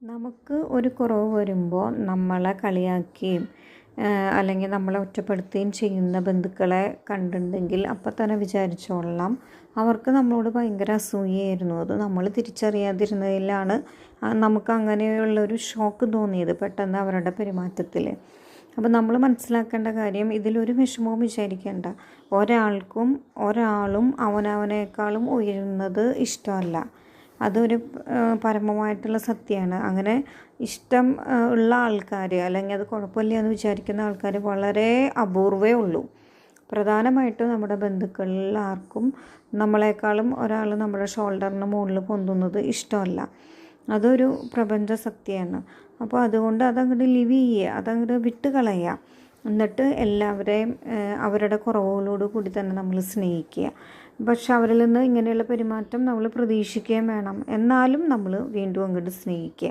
നമുക്ക് ഒരു കുറവ് വരുമ്പോൾ നമ്മളെ കളിയാക്കുകയും അല്ലെങ്കിൽ നമ്മളെ ഒറ്റപ്പെടുത്തുകയും ചെയ്യുന്ന ബന്ധുക്കളെ കണ്ടിട്ടുണ്ടെങ്കിൽ അപ്പം തന്നെ വിചാരിച്ചോളാം അവർക്ക് നമ്മളോട് ഭയങ്കര അസൂയയായിരുന്നു. അത് നമ്മൾ തിരിച്ചറിയാതിരുന്നതിലാണ് നമുക്ക് അങ്ങനെയുള്ളൊരു ഷോക്ക് തോന്നിയത് പെട്ടെന്ന് അവരുടെ പെരുമാറ്റത്തിൽ. അപ്പോൾ നമ്മൾ മനസ്സിലാക്കേണ്ട കാര്യം, ഇതിലൊരു വിഷമവും വിചാരിക്കേണ്ട. ഒരാളും അവനവനേക്കാളും ഉയരുന്നത് ഇഷ്ടമല്ല. അതൊരു പരമമായിട്ടുള്ള സത്യമാണ്. അങ്ങനെ ഇഷ്ടം ഉള്ള ആൾക്കാർ, അല്ലെങ്കിൽ അത് കുഴപ്പമില്ല എന്ന് വിചാരിക്കുന്ന ആൾക്കാർ വളരെ അപൂർവമേ ഉള്ളൂ. പ്രധാനമായിട്ടും നമ്മുടെ ബന്ധുക്കളിൽ ആർക്കും നമ്മളെക്കാളും ഒരാൾ നമ്മുടെ ഷോൾഡറിന് മുകളിൽ പൊന്തുന്നത് ഇഷ്ടമല്ല. അതൊരു പ്രപഞ്ച സത്യമാണ്. അപ്പോൾ അതുകൊണ്ട് അതങ്ങോട്ട് ലിവ് ചെയ്യുക, അതങ്ങോട്ട് വിട്ട് കളയുക. എന്നിട്ട് എല്ലാവരെയും അവരുടെ കുറവുകളോട് കൂടി തന്നെ നമ്മൾ സ്നേഹിക്കുക. പക്ഷെ അവരിൽ നിന്ന് ഇങ്ങനെയുള്ള പെരുമാറ്റം നമ്മൾ പ്രതീക്ഷിക്കുകയും വേണം. എന്നാലും നമ്മൾ വീണ്ടും അങ്ങോട്ട് സ്നേഹിക്കുക.